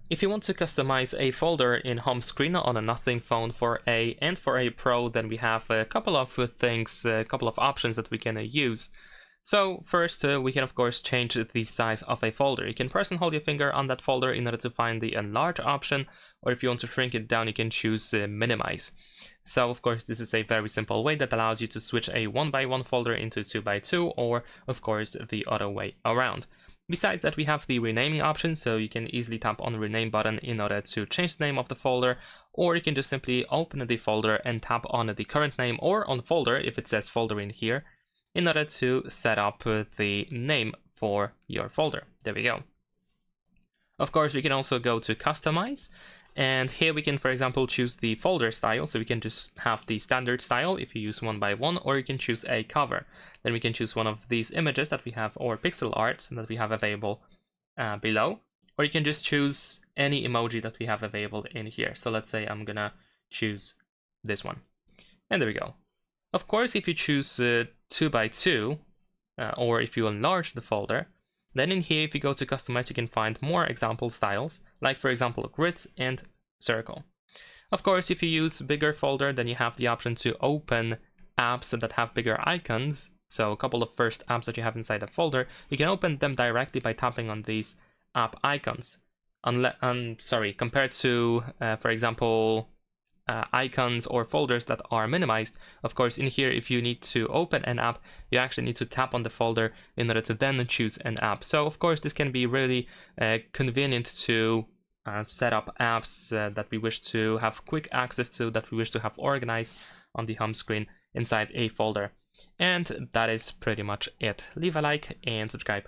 If you want to customize a folder in home screen on a Nothing phone for A and for a Pro, then we have a couple of things, a couple of options that we can use. So first, we can of course change the size of a folder. You can press and hold your finger on that folder in order to find the enlarge option, or if you want to shrink it down, you can choose minimize. So of course, this is a very simple way that allows you to switch a 1x1 folder into 2x2, or of course the other way around. Besides that, we have the renaming option, so you can easily tap on the rename button in order to change the name of the folder, or you can just simply open the folder and tap on the current name or on folder if it says folder in here, in order to set up the name for your folder. There we go. Of course, we can also go to customize, and here we can, for example, choose the folder style. So we can just have the standard style if you use 1x1, or you can choose a cover. Then we can choose one of these images that we have, or pixel art that we have available below, or you can just choose any emoji that we have available in here. So let's say I'm gonna choose this one, and there we go. Of course, if you choose 2x2, or if you enlarge the folder, then in here, if you go to customize, you can find more example styles, like for example, grid and circle. Of course, if you use bigger folder, then you have the option to open apps that have bigger icons. So a couple of first apps that you have inside a folder, you can open them directly by tapping on these app icons. Compared to, for example, icons or folders that are minimized. Of course, in here, if you need to open an app, you actually need to tap on the folder in order to then choose an app. So of course, this can be really convenient to set up apps that we wish to have quick access to, that we wish to have organized on the home screen inside a folder. And that is pretty much it. Leave a like and subscribe.